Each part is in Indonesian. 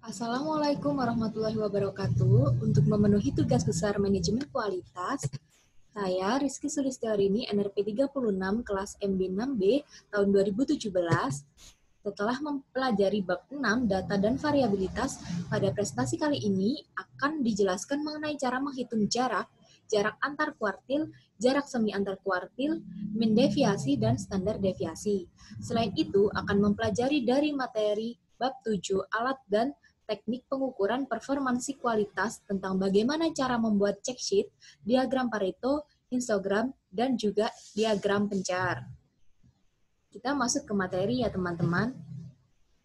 Assalamualaikum warahmatullahi wabarakatuh. Untuk memenuhi tugas besar manajemen kualitas, saya Rizky Sulistyarini NRP 36 kelas MB6B tahun 2017 setelah mempelajari bab 6 data dan variabilitas. Pada presentasi kali ini akan dijelaskan mengenai cara menghitung jarak, jarak antar kuartil, jarak semi antar kuartil, mean deviasi, dan standar deviasi. Selain itu, akan mempelajari dari materi bab 7 alat dan teknik pengukuran performansi kualitas tentang bagaimana cara membuat check sheet, diagram Pareto, histogram, dan juga diagram pencar. Kita masuk ke materi ya teman-teman.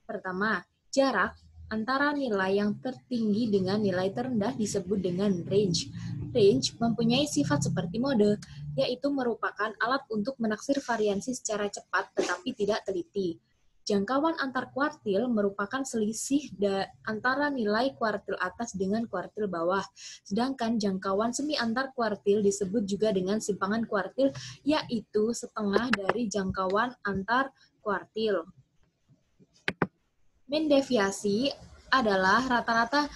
Pertama, jarak antara nilai yang tertinggi dengan nilai terendah disebut dengan range. Range mempunyai sifat seperti mode, yaitu merupakan alat untuk menaksir variansi secara cepat tetapi tidak teliti. Jangkauan antar kuartil merupakan selisih antara nilai kuartil atas dengan kuartil bawah. Sedangkan jangkauan semi antar kuartil disebut juga dengan simpangan kuartil, yaitu setengah dari jangkauan antar kuartil. Mean deviasi adalah rata-rata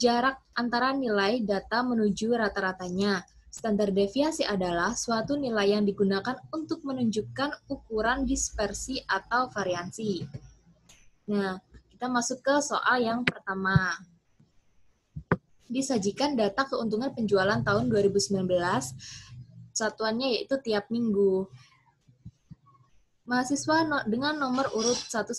jarak antara nilai data menuju rata-ratanya. Standar deviasi adalah suatu nilai yang digunakan untuk menunjukkan ukuran dispersi atau variansi. Nah, kita masuk ke soal yang pertama. Disajikan data keuntungan penjualan tahun 2019, satuannya yaitu tiap minggu. Mahasiswa dengan nomor urut 1-6,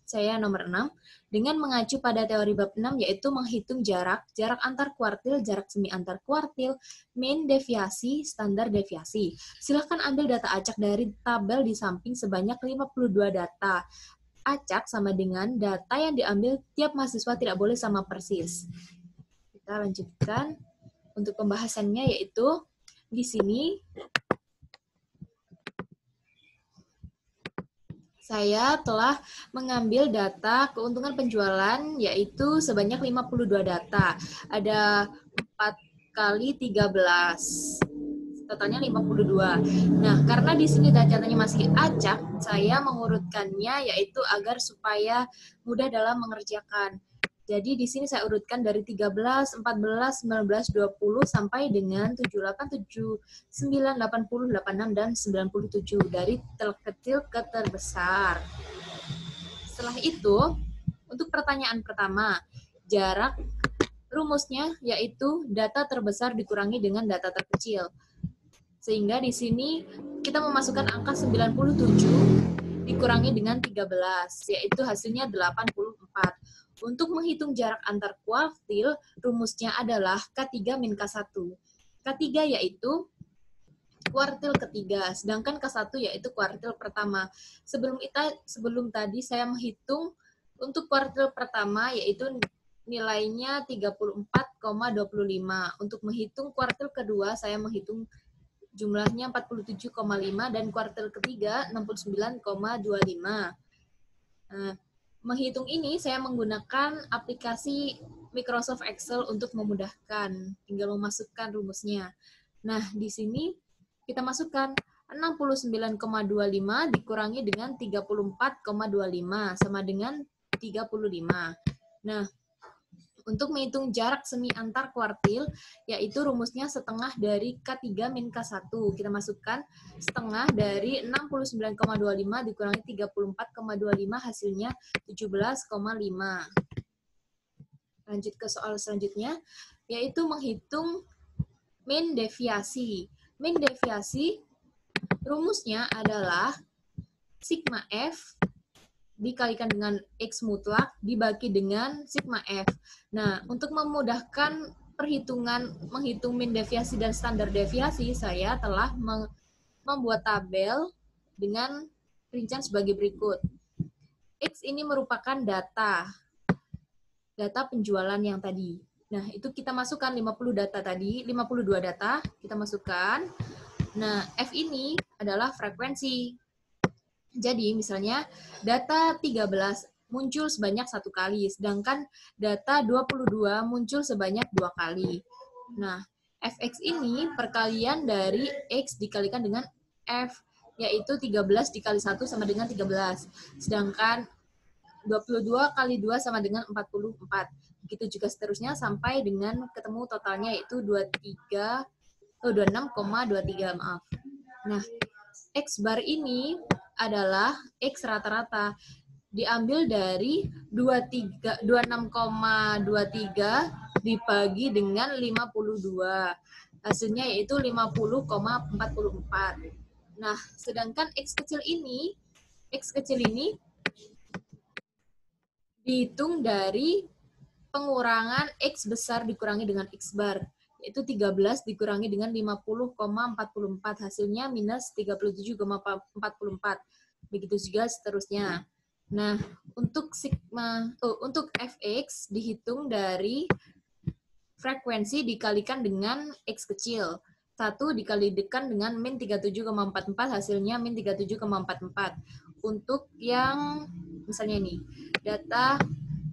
saya nomor 6, dengan mengacu pada teori bab 6 yaitu menghitung jarak antar kuartil, jarak semi antar kuartil, mean deviasi, standar deviasi. Silakan ambil data acak dari tabel di samping sebanyak 52 data. Acak sama dengan data yang diambil tiap mahasiswa tidak boleh sama persis. Kita lanjutkan untuk pembahasannya yaitu di sini saya telah mengambil data keuntungan penjualan yaitu sebanyak 52 data. Ada 4 kali 13. Totalnya 52. Nah, karena di sini datanya masih acak, saya mengurutkannya yaitu agar supaya mudah dalam mengerjakan. Jadi di sini saya urutkan dari 13, 14, 19, 20 sampai dengan 78, 79, 80, 86 dan 97 dari terkecil ke terbesar. Setelah itu, untuk pertanyaan pertama, jarak rumusnya yaitu data terbesar dikurangi dengan data terkecil. Sehingga di sini kita memasukkan angka 97 dikurangi dengan 13, yaitu hasilnya 84. Untuk menghitung jarak antar kuartil, rumusnya adalah K3 min K1. K3 yaitu kuartil ketiga, sedangkan K1 yaitu kuartil pertama. Sebelum tadi saya menghitung untuk kuartil pertama yaitu nilainya 34,25. Untuk menghitung kuartil kedua saya menghitung jumlahnya 47,5 dan kuartil ketiga 69,25. Menghitung ini saya menggunakan aplikasi Microsoft Excel untuk memudahkan, tinggal memasukkan rumusnya. Nah, di sini kita masukkan 69,25 dikurangi dengan 34,25 sama dengan 35. Nah, untuk menghitung jarak semi antar kuartil, yaitu rumusnya setengah dari K3 min K1. Kita masukkan setengah dari 69,25 dikurangi 34,25 hasilnya 17,5. Lanjut ke soal selanjutnya, yaitu menghitung mean deviasi. Mean deviasi rumusnya adalah sigma F dikalikan dengan X mutlak dibagi dengan sigma F. Nah, untuk memudahkan menghitung mean deviasi dan standar deviasi, saya telah membuat tabel dengan rincian sebagai berikut. X ini merupakan data penjualan yang tadi. Nah, itu kita masukkan 52 data, kita masukkan. Nah, F ini adalah frekuensi. Jadi, misalnya data 13 muncul sebanyak 1 kali, sedangkan data 22 muncul sebanyak 2 kali. Nah, Fx ini perkalian dari X dikalikan dengan F, yaitu 13 dikali 1 sama dengan 13. Sedangkan 22 kali 2 sama dengan 44. Begitu juga seterusnya sampai dengan ketemu totalnya yaitu 26,23, maaf. Nah, X bar ini adalah X rata-rata. Diambil dari 26,23 dibagi dengan 52. Hasilnya yaitu 50,44. Nah, sedangkan X kecil ini dihitung dari pengurangan X besar dikurangi dengan X bar, yaitu 13 dikurangi dengan 50,44. Hasilnya minus 37,44. Begitu juga seterusnya. Nah, untuk untuk Fx dihitung dari frekuensi dikalikan dengan X kecil. 1 dikalikan dengan min 37,44, hasilnya min 37,44. Untuk yang misalnya ini, data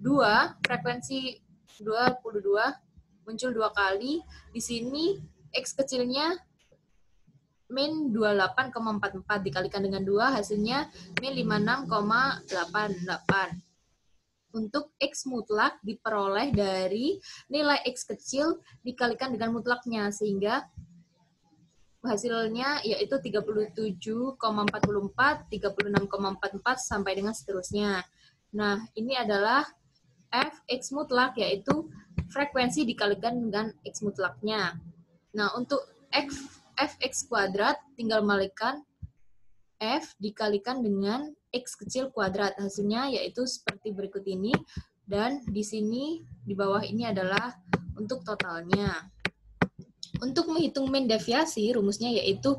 2, frekuensi 22 muncul 2 kali. Di sini X kecilnya min 28,44 dikalikan dengan 2, hasilnya min 56,88. Untuk X mutlak diperoleh dari nilai X kecil dikalikan dengan mutlaknya, sehingga hasilnya yaitu 37,44, 36,44, sampai dengan seterusnya. Nah, ini adalah Fx mutlak, yaitu frekuensi dikalikan dengan X mutlaknya. Nah, untuk Fx kuadrat tinggal malikan F dikalikan dengan X kecil kuadrat. Hasilnya yaitu seperti berikut ini. Dan di sini, di bawah ini adalah untuk totalnya. Untuk menghitung mean deviasi, rumusnya yaitu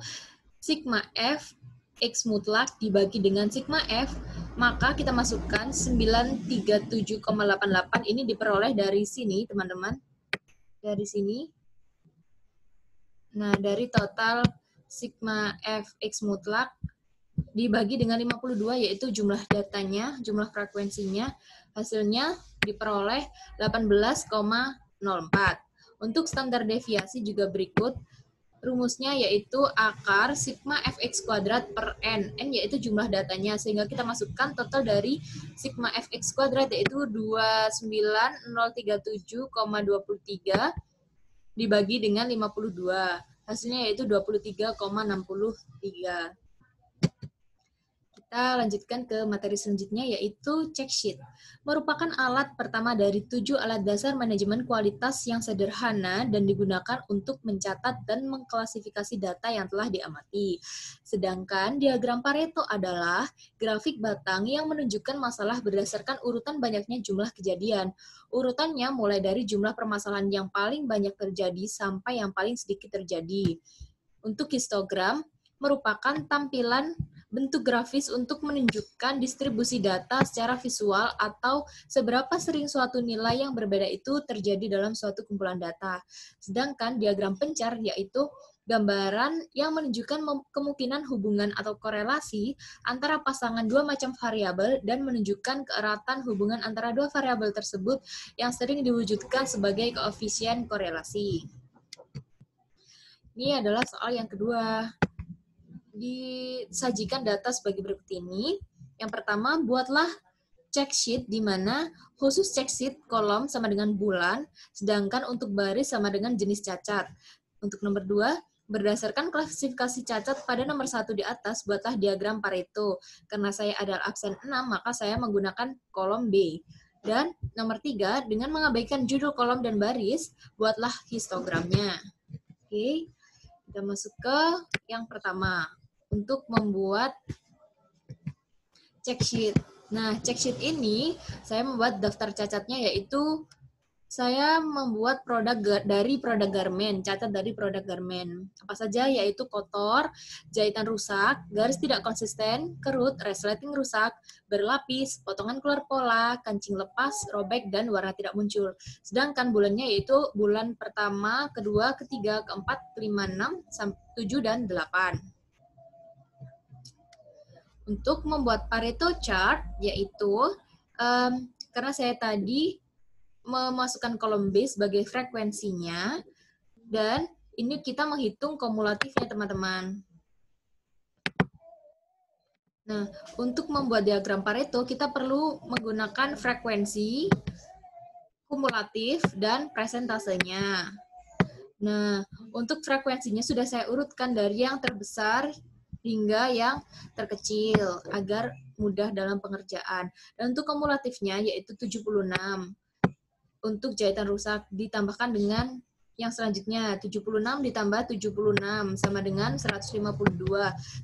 sigma F X mutlak dibagi dengan sigma F, maka kita masukkan 937,88 ini diperoleh dari sini, teman-teman. Dari sini. Nah, dari total sigma F X mutlak dibagi dengan 52, yaitu jumlah datanya, jumlah frekuensinya, hasilnya diperoleh 18,04. Untuk standar deviasi juga berikut, rumusnya yaitu akar sigma fx kuadrat per n. N yaitu jumlah datanya, sehingga kita masukkan total dari sigma fx kuadrat yaitu 29037,23 dibagi dengan 52. Hasilnya yaitu 23,63. Kita lanjutkan ke materi selanjutnya, yaitu check sheet. Merupakan alat pertama dari 7 alat dasar manajemen kualitas yang sederhana dan digunakan untuk mencatat dan mengklasifikasi data yang telah diamati. Sedangkan diagram Pareto adalah grafik batang yang menunjukkan masalah berdasarkan urutan banyaknya jumlah kejadian. Urutannya mulai dari jumlah permasalahan yang paling banyak terjadi sampai yang paling sedikit terjadi. Untuk histogram, merupakan tampilan bentuk grafis untuk menunjukkan distribusi data secara visual atau seberapa sering suatu nilai yang berbeda itu terjadi dalam suatu kumpulan data. Sedangkan diagram pencar yaitu gambaran yang menunjukkan kemungkinan hubungan atau korelasi antara pasangan dua macam variabel dan menunjukkan keeratan hubungan antara dua variabel tersebut yang sering diwujudkan sebagai koefisien korelasi. Ini adalah soal yang kedua. Disajikan data sebagai berikut ini. Yang pertama, buatlah check sheet di mana khusus check sheet kolom sama dengan bulan, sedangkan untuk baris sama dengan jenis cacat. Untuk nomor 2, berdasarkan klasifikasi cacat pada nomor 1 di atas, buatlah diagram Pareto. Karena saya adalah absen 6, maka saya menggunakan kolom B. Dan nomor 3, dengan mengabaikan judul kolom dan baris, buatlah histogramnya. Oke, kita masuk ke yang pertama. Untuk membuat check sheet. Nah, check sheet ini saya membuat daftar cacatnya, yaitu saya membuat produk dari produk garmen, cacat dari produk garmen. Apa saja? Yaitu kotor, jahitan rusak, garis tidak konsisten, kerut, resleting rusak, berlapis, potongan keluar pola, kancing lepas, robek, dan warna tidak muncul. Sedangkan bulannya yaitu bulan pertama, kedua, ketiga, keempat, kelima, 6, 7, dan 8. Untuk membuat Pareto chart, yaitu karena saya tadi memasukkan kolom B sebagai frekuensinya, dan ini kita menghitung kumulatifnya, teman-teman. Nah, untuk membuat diagram Pareto, kita perlu menggunakan frekuensi, kumulatif, dan presentasenya. Nah, untuk frekuensinya sudah saya urutkan dari yang terbesar hingga yang terkecil agar mudah dalam pengerjaan. Dan untuk kumulatifnya yaitu 76. Untuk jahitan rusak ditambahkan dengan yang selanjutnya 76 ditambah 76 sama dengan 152.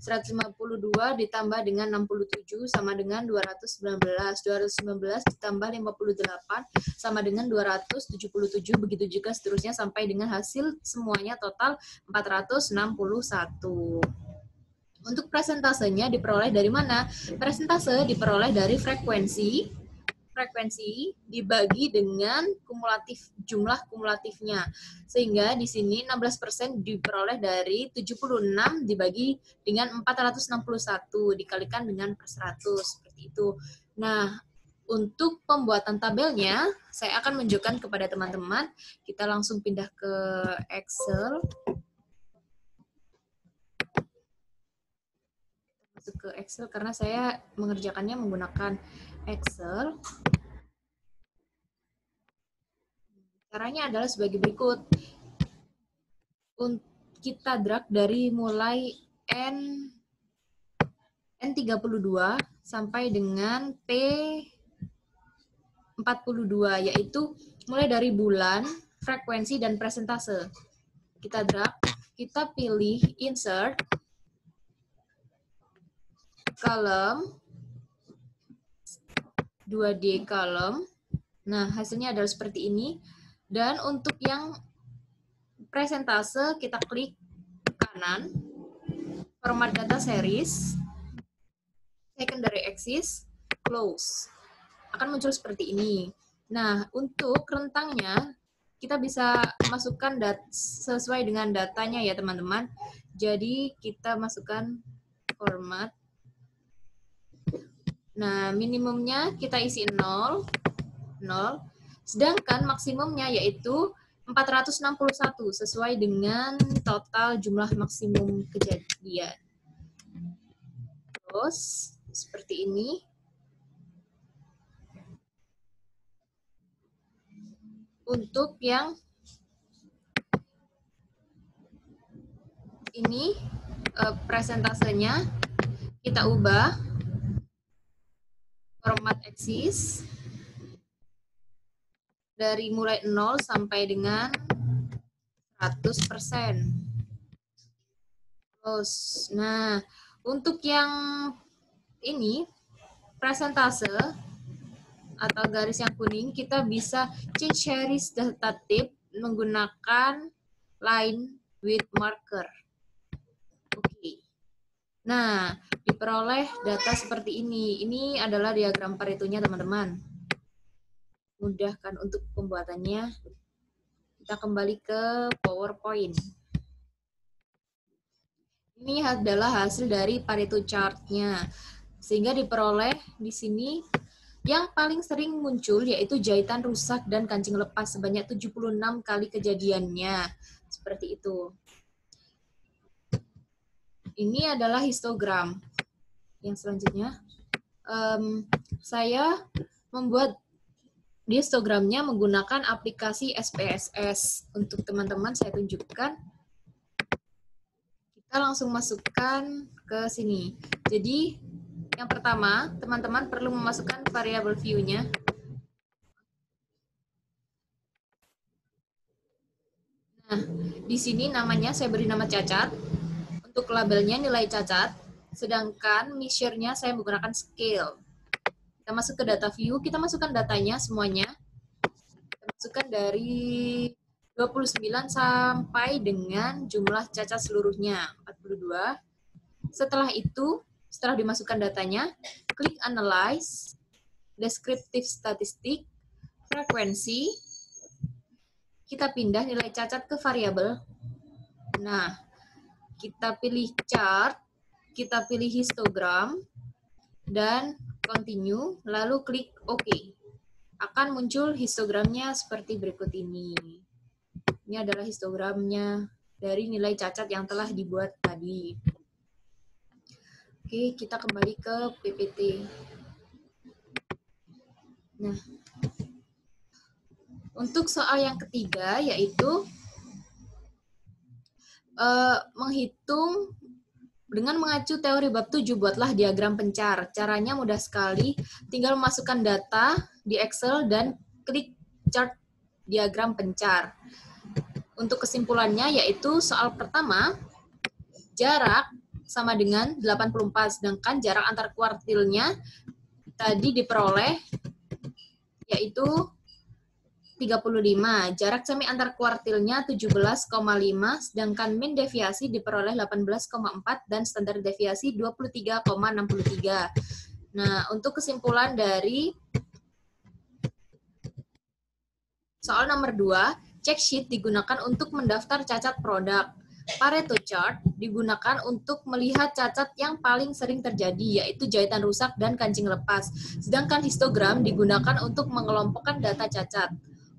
152 ditambah dengan 67 sama dengan 219. 219 ditambah 58 sama dengan 277. Begitu juga seterusnya sampai dengan hasil semuanya total 461. Untuk presentasenya diperoleh dari mana? Presentase diperoleh dari frekuensi dibagi dengan jumlah kumulatifnya. Sehingga di sini 16% diperoleh dari 76 dibagi dengan 461 dikalikan dengan per 100 seperti itu. Nah, untuk pembuatan tabelnya saya akan menunjukkan kepada teman-teman. Kita langsung pindah ke Excel. Masuk ke Excel karena saya mengerjakannya menggunakan Excel. Caranya adalah sebagai berikut. Kita drag dari mulai N32 sampai dengan P42, yaitu mulai dari bulan, frekuensi, dan presentase. Kita drag, kita pilih insert, column, 2D column. Nah, hasilnya adalah seperti ini. Dan untuk yang presentase, kita klik kanan, format data series, secondary axis, close. Akan muncul seperti ini. Nah, untuk rentangnya, kita bisa masukkan sesuai dengan datanya ya, teman-teman. Jadi, kita masukkan format. Nah, minimumnya kita isi 0, 0. Sedangkan maksimumnya yaitu 461 sesuai dengan total jumlah maksimum kejadian. Terus seperti ini. Untuk yang ini presentasenya kita ubah format axis dari mulai 0 sampai dengan 100%. Terus, nah, untuk yang ini, presentase atau garis yang kuning, kita bisa change series data type menggunakan line with marker. Oke. Nah, diperoleh data seperti ini. Ini adalah diagram Paretonya, teman-teman. Mudah kan untuk pembuatannya. Kita kembali ke PowerPoint. Ini adalah hasil dari Pareto chart-nya. Sehingga diperoleh di sini yang paling sering muncul yaitu jahitan rusak dan kancing lepas sebanyak 76 kali kejadiannya. Seperti itu. Ini adalah histogram. Yang selanjutnya, saya membuat histogramnya menggunakan aplikasi SPSS. Untuk teman-teman saya tunjukkan. Kita langsung masukkan ke sini. Jadi, yang pertama, teman-teman perlu memasukkan variabel view-nya. Nah, di sini namanya saya beri nama cacat. Untuk labelnya nilai cacat. Sedangkan measure-nya saya menggunakan scale. Kita masuk ke data view, kita masukkan datanya semuanya. Kita masukkan dari 29 sampai dengan jumlah cacat seluruhnya, 42. Setelah itu, setelah dimasukkan datanya, klik Analyze, Descriptive Statistic, Frekuensi, kita pindah nilai cacat ke variabel. Nah, kita pilih Chart, kita pilih Histogram, dan Continue, lalu klik OK. Akan muncul histogramnya seperti berikut ini. Ini adalah histogramnya dari nilai cacat yang telah dibuat tadi. Oke, kita kembali ke PPT. Nah, untuk soal yang ketiga yaitu menghitung dengan mengacu teori bab 7, buatlah diagram pencar. Caranya mudah sekali, tinggal memasukkan data di Excel dan klik chart diagram pencar. Untuk kesimpulannya yaitu soal pertama, jarak sama dengan 84, sedangkan jarak antar kuartilnya tadi diperoleh yaitu 35. Jarak semi antar kuartilnya 17,5, sedangkan min deviasi diperoleh 18,4 dan standar deviasi 23,63. Nah, untuk kesimpulan dari soal nomor 2, check sheet digunakan untuk mendaftar cacat produk. Pareto chart digunakan untuk melihat cacat yang paling sering terjadi, yaitu jahitan rusak dan kancing lepas. Sedangkan histogram digunakan untuk mengelompokkan data cacat.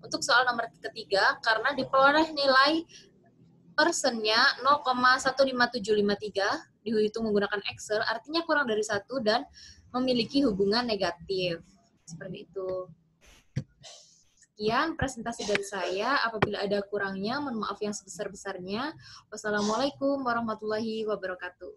Untuk soal nomor ketiga, karena diperoleh nilai persennya 0,15753, dihitung menggunakan Excel, artinya kurang dari 1 dan memiliki hubungan negatif. Seperti itu. Sekian presentasi dari saya. Apabila ada kurangnya, mohon maaf yang sebesar-besarnya. Wassalamualaikum warahmatullahi wabarakatuh.